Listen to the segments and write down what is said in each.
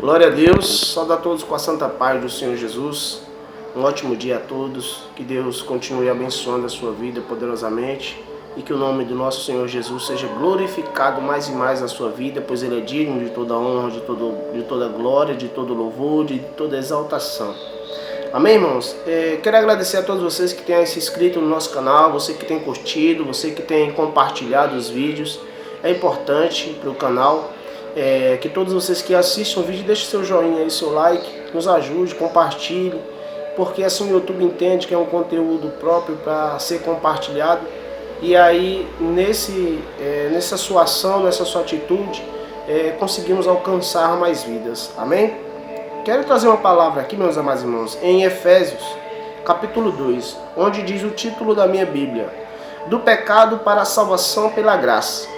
Glória a Deus, saúde a todos com a santa paz do Senhor Jesus. Um ótimo dia a todos, que Deus continue abençoando a sua vida poderosamente e que o nome do nosso Senhor Jesus seja glorificado mais e mais na sua vida, pois Ele é digno de toda honra, de toda glória, de todo louvor, de toda exaltação. Amém, irmãos? Quero agradecer a todos vocês que têm se inscrito no nosso canal, você que tem curtido, você que tem compartilhado os vídeos. É importante para o canal que todos vocês que assistem o vídeo deixem seu joinha e seu like, nos ajude, compartilhe, porque assim o YouTube entende que é um conteúdo próprio para ser compartilhado. E aí nessa sua ação, nessa sua atitude, conseguimos alcançar mais vidas. Amém? Quero trazer uma palavra aqui, meus amados irmãos, em Efésios, capítulo 2, onde diz o título da minha Bíblia: do pecado para a salvação pela graça.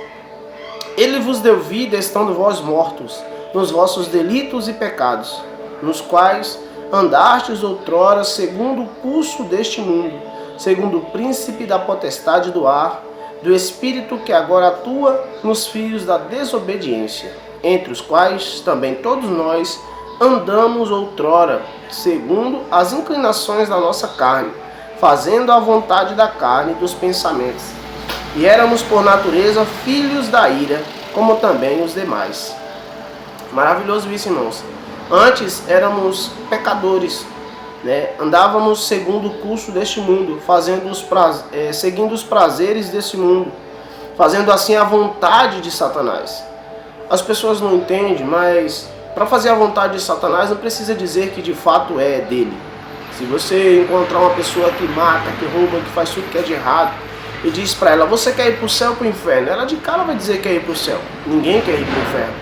Ele vos deu vida estando vós mortos nos vossos delitos e pecados, nos quais andastes outrora segundo o curso deste mundo, segundo o príncipe da potestade do ar, do espírito que agora atua nos filhos da desobediência, entre os quais também todos nós andamos outrora, segundo as inclinações da nossa carne, fazendo a vontade da carne e dos pensamentos. E éramos por natureza filhos da ira, como também os demais. Maravilhoso isso, irmãos. Antes éramos pecadores, né? Andávamos segundo o curso deste mundo, seguindo os prazeres desse mundo, fazendo assim a vontade de Satanás. As pessoas não entendem, mas para fazer a vontade de Satanás não precisa dizer que de fato é dele. Se você encontrar uma pessoa que mata, que rouba, que faz tudo que é de errado, e diz para ela: você quer ir para o céu ou para o inferno? Ela de cara vai dizer que quer ir para o céu. Ninguém quer ir para o inferno.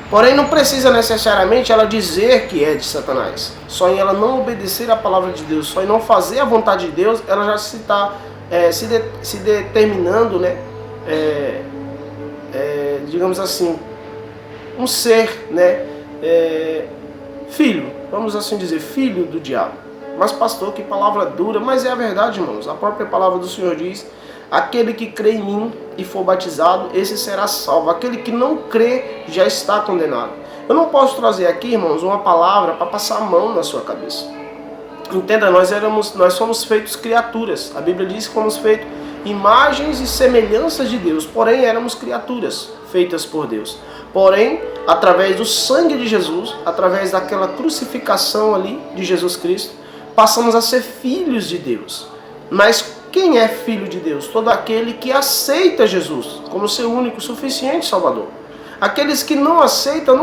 Porém, não precisa necessariamente ela dizer que é de Satanás. Só em ela não obedecer a palavra de Deus, só em não fazer a vontade de Deus, ela já se está se determinando, né? Digamos assim, um ser, né? Filho, vamos assim dizer, filho do diabo. Mas pastor, que palavra dura, mas é a verdade, irmãos. A própria palavra do Senhor diz: aquele que crê em mim e for batizado, esse será salvo. Aquele que não crê já está condenado. Eu não posso trazer aqui, irmãos, uma palavra para passar a mão na sua cabeça. Entenda, nós somos feitos criaturas. A Bíblia diz que fomos feitos imagens e semelhanças de Deus. Porém, éramos criaturas feitas por Deus. Porém, através do sangue de Jesus, através daquela crucificação ali de Jesus Cristo, passamos a ser filhos de Deus. Mas quem é filho de Deus? Todo aquele que aceita Jesus como seu único e suficiente Salvador. Aqueles que não aceitam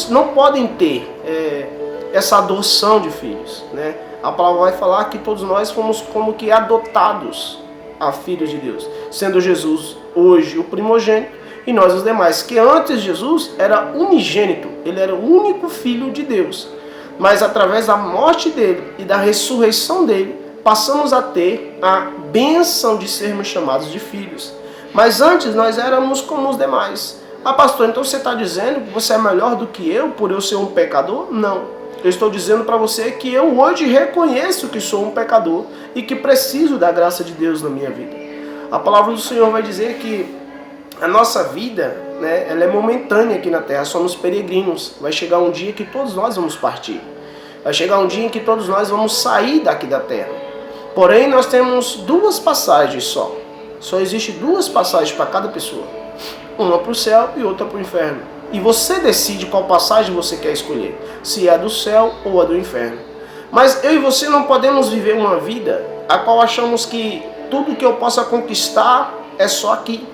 não podem ter essa adoção de filhos, né? A palavra vai falar que todos nós fomos como que adotados a filhos de Deus, sendo Jesus hoje o primogênito e nós os demais, que antes Jesus era unigênito, ele era o único filho de Deus. Mas através da morte dele e da ressurreição dele, passamos a ter a bênção de sermos chamados de filhos. Mas antes nós éramos como os demais. Ah, pastor, então você está dizendo que você é melhor do que eu por eu ser um pecador? Não. Eu estou dizendo para você que eu hoje reconheço que sou um pecador e que preciso da graça de Deus na minha vida. A palavra do Senhor vai dizer que a nossa vida, né, ela é momentânea aqui na terra, somos peregrinos. Vai chegar um dia que todos nós vamos partir. Vai chegar um dia em que todos nós vamos sair daqui da terra. Porém, nós temos duas passagens só. Só existe duas passagens para cada pessoa. Uma para o céu e outra para o inferno. E você decide qual passagem você quer escolher. Se é a do céu ou a do inferno. Mas eu e você não podemos viver uma vida a qual achamos que tudo que eu possa conquistar é só aqui.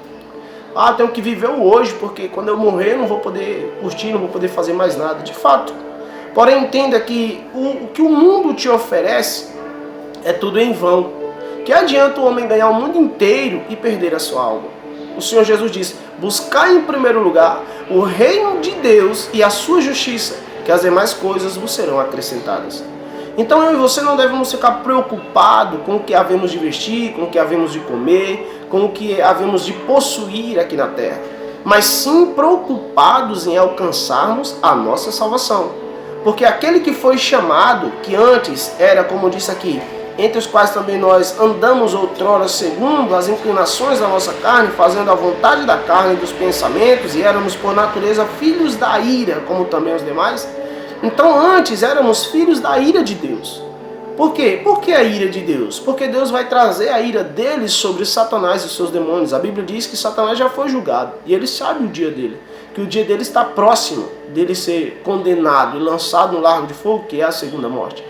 Ah, tenho que viver o hoje, porque quando eu morrer eu não vou poder curtir, não vou poder fazer mais nada. De fato. Porém, entenda que o que o mundo te oferece é tudo em vão. Que adianta o homem ganhar o mundo inteiro e perder a sua alma? O Senhor Jesus disse: buscai em primeiro lugar o reino de Deus e a sua justiça, que as demais coisas vos serão acrescentadas. Então eu e você não devemos ficar preocupados com o que havemos de vestir, com o que havemos de comer, com o que havemos de possuir aqui na terra, mas sim preocupados em alcançarmos a nossa salvação. Porque aquele que foi chamado, que antes era, como disse aqui, entre os quais também nós andamos outrora segundo as inclinações da nossa carne, fazendo a vontade da carne e dos pensamentos, e éramos por natureza filhos da ira, como também os demais. Então antes éramos filhos da ira de Deus. Por quê? Por que a ira de Deus? Porque Deus vai trazer a ira dele sobre Satanás e seus demônios. A Bíblia diz que Satanás já foi julgado e ele sabe o dia dele. Que o dia dele está próximo dele ser condenado e lançado no lago de fogo, que é a segunda morte.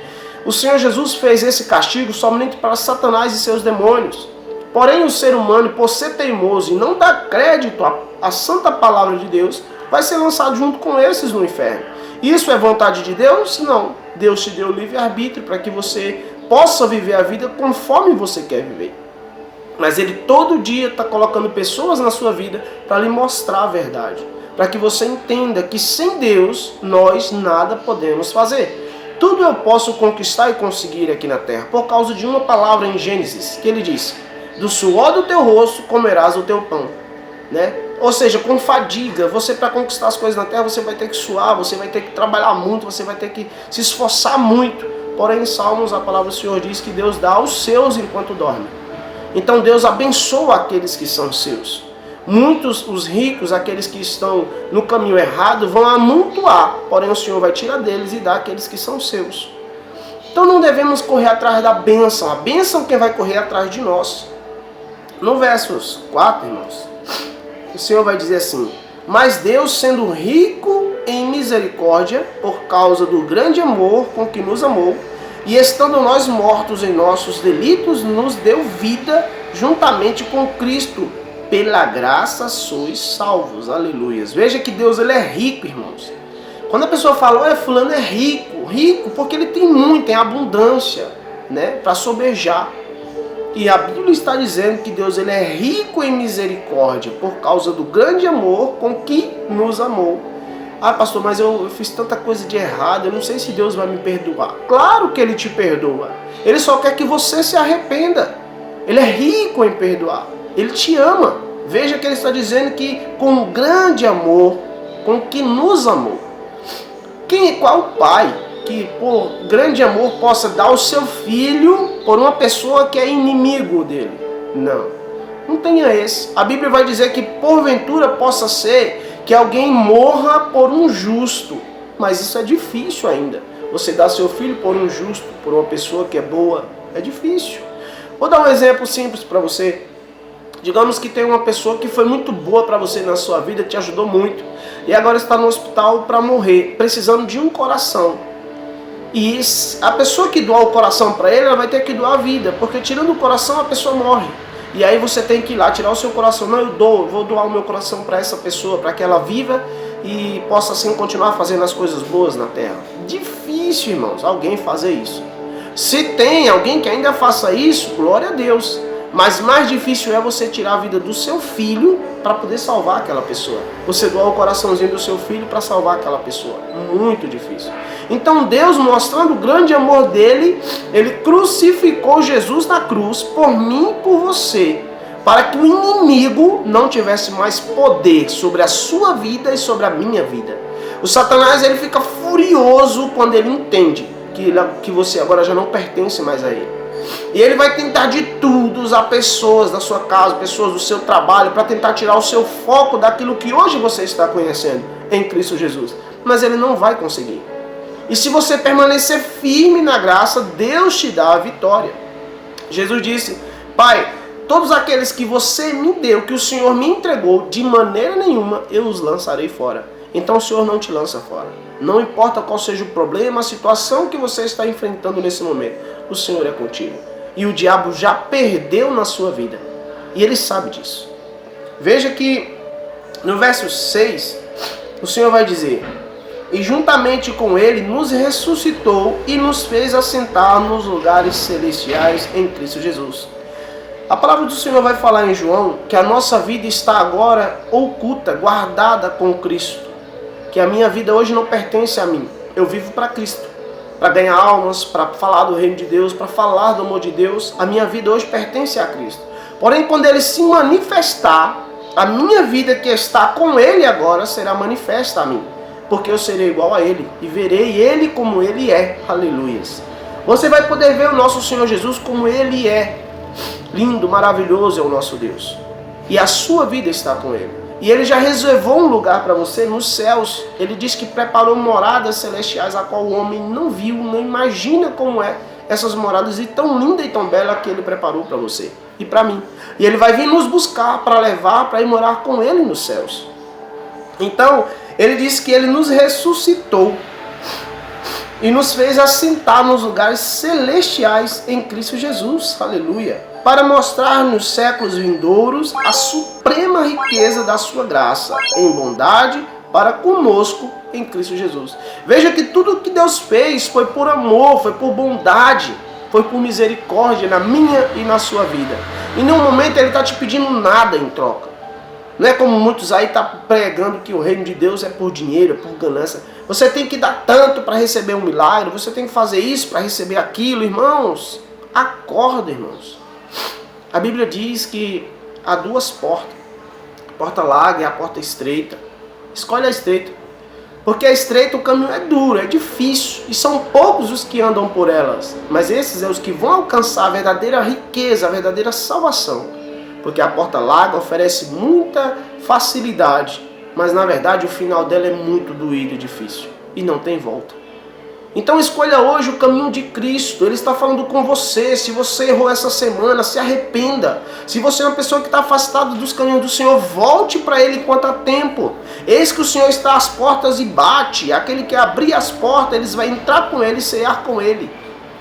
O Senhor Jesus fez esse castigo somente para Satanás e seus demônios. Porém o ser humano, por ser teimoso e não dar crédito à santa palavra de Deus, vai ser lançado junto com esses no inferno. Isso é vontade de Deus? Não. Deus te deu livre-arbítrio para que você possa viver a vida conforme você quer viver. Mas Ele todo dia está colocando pessoas na sua vida para lhe mostrar a verdade. Para que você entenda que sem Deus nós nada podemos fazer. Tudo eu posso conquistar e conseguir aqui na terra por causa de uma palavra em Gênesis, que Ele diz: do suor do teu rosto comerás o teu pão. Né? Ou seja, com fadiga, você para conquistar as coisas na terra, você vai ter que suar, você vai ter que trabalhar muito, você vai ter que se esforçar muito. Porém, em Salmos, a palavra do Senhor diz que Deus dá aos seus enquanto dorme. Então Deus abençoa aqueles que são seus. Muitos, os ricos, aqueles que estão no caminho errado, vão amontoar, porém o Senhor vai tirar deles e dar àqueles que são seus. Então não devemos correr atrás da bênção. A bênção quem vai correr atrás de nós. No versos 4, irmãos, o Senhor vai dizer assim: mas Deus, sendo rico em misericórdia, por causa do grande amor com que nos amou, e estando nós mortos em nossos delitos, nos deu vida juntamente com Cristo. Pela graça sois salvos. Aleluias. Veja que Deus, Ele é rico, irmãos. Quando a pessoa fala, fulano é rico, rico porque ele tem muito, tem abundância, né, para sobejar. E a Bíblia está dizendo que Deus, Ele é rico em misericórdia por causa do grande amor com que nos amou. Ah, pastor, mas eu fiz tanta coisa de errado, eu não sei se Deus vai me perdoar. Claro que Ele te perdoa. Ele só quer que você se arrependa. Ele é rico em perdoar. Ele te ama. Veja que Ele está dizendo que com grande amor com que nos amou. Qual pai que por grande amor possa dar o seu filho por uma pessoa que é inimigo dele? Não tenha esse. A Bíblia vai dizer que porventura possa ser que alguém morra por um justo, mas isso é difícil ainda. Você dar seu filho por um justo, por uma pessoa que é boa, é difícil. Vou dar um exemplo simples para você. Digamos que tem uma pessoa que foi muito boa para você na sua vida, te ajudou muito, e agora está no hospital para morrer, precisando de um coração. E a pessoa que doar o coração para ele, ela vai ter que doar a vida, porque tirando o coração a pessoa morre. E aí você tem que ir lá tirar o seu coração. Não, vou doar o meu coração para essa pessoa, para que ela viva e possa assim continuar fazendo as coisas boas na terra. Difícil, irmãos, alguém fazer isso. Se tem alguém que ainda faça isso, glória a Deus. Mas mais difícil é você tirar a vida do seu filho para poder salvar aquela pessoa. Você doar o coraçãozinho do seu filho para salvar aquela pessoa. Muito difícil. Então Deus, mostrando o grande amor dele, Ele crucificou Jesus na cruz por mim e por você, para que o inimigo não tivesse mais poder sobre a sua vida e sobre a minha vida. O Satanás, ele fica furioso quando ele entende que você agora já não pertence mais a ele. E ele vai tentar de tudo usar pessoas da sua casa, pessoas do seu trabalho, para tentar tirar o seu foco daquilo que hoje você está conhecendo em Cristo Jesus. Mas ele não vai conseguir. E se você permanecer firme na graça, Deus te dá a vitória. Jesus disse: Pai, todos aqueles que você me deu, que o Senhor me entregou, de maneira nenhuma eu os lançarei fora. Então o Senhor não te lança fora. Não importa qual seja o problema, a situação que você está enfrentando nesse momento, o Senhor é contigo. E o diabo já perdeu na sua vida. E ele sabe disso. Veja que no verso 6, o Senhor vai dizer: e juntamente com ele nos ressuscitou e nos fez assentar nos lugares celestiais em Cristo Jesus. A palavra do Senhor vai falar em João que a nossa vida está agora oculta, guardada com Cristo. Que a minha vida hoje não pertence a mim. Eu vivo para Cristo, para ganhar almas, para falar do reino de Deus, para falar do amor de Deus. A minha vida hoje pertence a Cristo. Porém, quando Ele se manifestar, a minha vida que está com Ele agora será manifesta a mim. Porque eu serei igual a Ele e verei Ele como Ele é. Aleluias. Você vai poder ver o nosso Senhor Jesus como Ele é. Lindo, maravilhoso é o nosso Deus. E a sua vida está com Ele. E ele já reservou um lugar para você nos céus. Ele diz que preparou moradas celestiais a qual o homem não viu, não imagina como é essas moradas e tão linda e tão bela que ele preparou para você e para mim. E ele vai vir nos buscar para levar, para ir morar com ele nos céus. Então, ele diz que ele nos ressuscitou e nos fez assentar nos lugares celestiais em Cristo Jesus. Aleluia. Para mostrar nos séculos vindouros a suprema riqueza da sua graça em bondade para conosco em Cristo Jesus. Veja que tudo que Deus fez foi por amor, foi por bondade, foi por misericórdia na minha e na sua vida. Em nenhum momento Ele está te pedindo nada em troca. Não é como muitos aí estão pregando que o reino de Deus é por dinheiro, é por ganância. Você tem que dar tanto para receber um milagre, você tem que fazer isso para receber aquilo. Irmãos, acorda, irmãos. A Bíblia diz que há duas portas. A porta larga e a porta estreita. Escolhe a estreita. Porque a estreita o caminho é duro, é difícil. E são poucos os que andam por elas. Mas esses são os que vão alcançar a verdadeira riqueza, a verdadeira salvação. Porque a porta larga oferece muita facilidade. Mas na verdade o final dela é muito doído e difícil. E não tem volta. Então escolha hoje o caminho de Cristo. Ele está falando com você. Se você errou essa semana, se arrependa. Se você é uma pessoa que está afastada dos caminhos do Senhor, volte para Ele enquanto há tempo. Eis que o Senhor está às portas e bate. Aquele que abrir as portas, eles vão entrar com Ele e cear com Ele.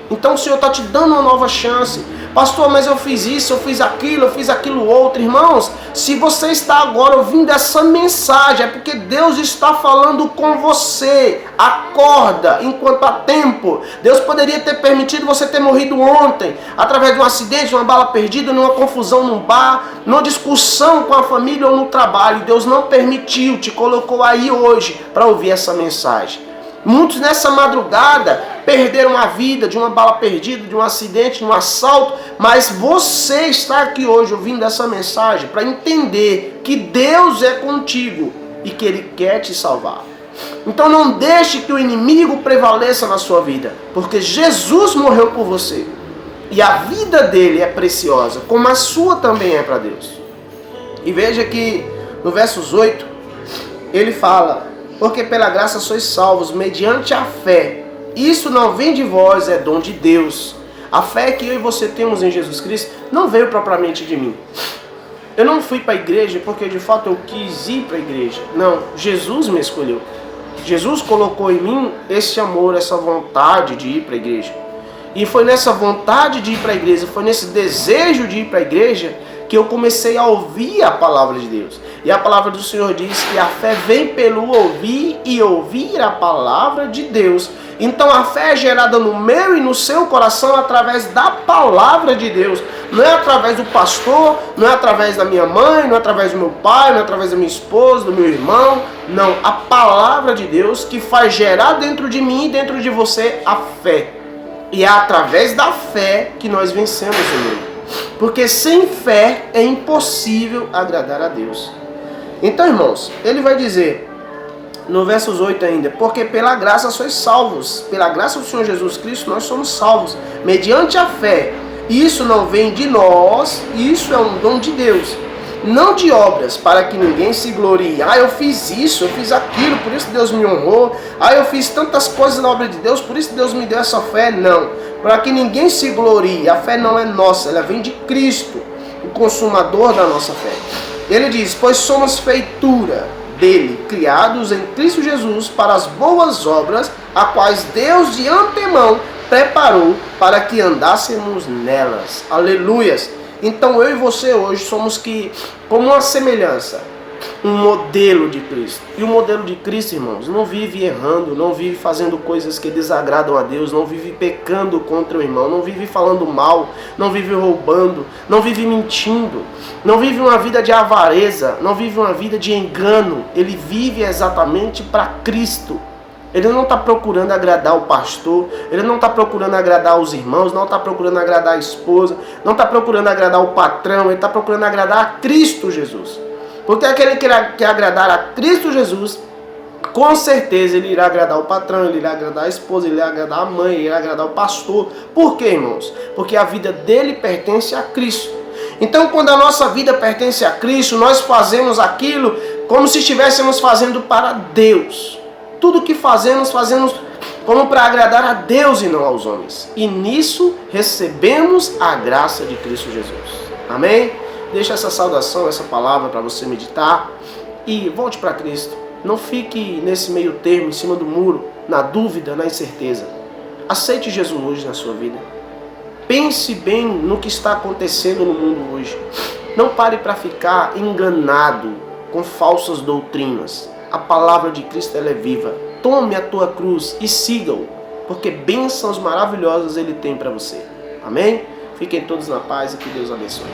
Então o Senhor está te dando uma nova chance. Pastor, mas eu fiz isso, eu fiz aquilo outro. Irmãos, se você está agora ouvindo essa mensagem, é porque Deus está falando com você. Acorda enquanto há tempo. Deus poderia ter permitido você ter morrido ontem, através de um acidente, uma bala perdida, numa confusão num bar, numa discussão com a família ou no trabalho. Deus não permitiu, te colocou aí hoje para ouvir essa mensagem. Muitos nessa madrugada perderam a vida de uma bala perdida, de um acidente, de um assalto. Mas você está aqui hoje ouvindo essa mensagem para entender que Deus é contigo e que Ele quer te salvar. Então não deixe que o inimigo prevaleça na sua vida, porque Jesus morreu por você. E a vida dele é preciosa, como a sua também é para Deus. E veja que no versos 8, ele fala: porque pela graça sois salvos, mediante a fé. Isso não vem de vós, é dom de Deus. A fé que eu e você temos em Jesus Cristo não veio propriamente de mim. Eu não fui para a igreja porque de fato eu quis ir para a igreja. Não, Jesus me escolheu. Jesus colocou em mim esse amor, essa vontade de ir para a igreja. E foi nessa vontade de ir para a igreja, foi nesse desejo de ir para a igreja que eu comecei a ouvir a palavra de Deus. E a palavra do Senhor diz que a fé vem pelo ouvir e ouvir a palavra de Deus. Então a fé é gerada no meu e no seu coração através da palavra de Deus. Não é através do pastor, não é através da minha mãe, não é através do meu pai, não é através da minha esposa, do meu irmão. Não, a palavra de Deus que faz gerar dentro de mim e dentro de você a fé. E é através da fé que nós vencemos o mundo. Porque sem fé é impossível agradar a Deus. Então, irmãos, ele vai dizer no versos 8 ainda: porque pela graça sois salvos. Pela graça do Senhor Jesus Cristo nós somos salvos, mediante a fé. Isso não vem de nós, isso é um dom de Deus. Não de obras, para que ninguém se glorie. Ah, eu fiz isso, eu fiz aquilo, por isso Deus me honrou. Ah, eu fiz tantas coisas na obra de Deus, por isso Deus me deu essa fé. Não, para que ninguém se glorie. A fé não é nossa, ela vem de Cristo, o consumador da nossa fé. Ele diz: pois somos feitura dele, criados em Cristo Jesus para as boas obras, a quais Deus de antemão preparou para que andássemos nelas. Aleluias! Então eu e você hoje somos como uma semelhança, um modelo de Cristo. E o modelo de Cristo, irmãos, não vive errando, não vive fazendo coisas que desagradam a Deus, não vive pecando contra o irmão, não vive falando mal, não vive roubando, não vive mentindo, não vive uma vida de avareza, não vive uma vida de engano. Ele vive exatamente para Cristo. Ele não está procurando agradar o pastor, ele não está procurando agradar os irmãos, não está procurando agradar a esposa, não está procurando agradar o patrão, ele está procurando agradar a Cristo Jesus. Porque aquele que quer agradar a Cristo Jesus, com certeza ele irá agradar o patrão, ele irá agradar a esposa, ele irá agradar a mãe, ele irá agradar o pastor. Por quê, irmãos? Porque a vida dele pertence a Cristo. Então, quando a nossa vida pertence a Cristo, nós fazemos aquilo como se estivéssemos fazendo para Deus. Tudo que fazemos como para agradar a Deus e não aos homens. E nisso recebemos a graça de Cristo Jesus. Amém? Deixa essa saudação, essa palavra para você meditar e volte para Cristo. Não fique nesse meio termo, em cima do muro, na dúvida, na incerteza. Aceite Jesus hoje na sua vida. Pense bem no que está acontecendo no mundo hoje. Não pare para ficar enganado com falsas doutrinas. A palavra de Cristo ela é viva. Tome a tua cruz e siga-o, porque bênçãos maravilhosas Ele tem para você. Amém? Fiquem todos na paz e que Deus abençoe.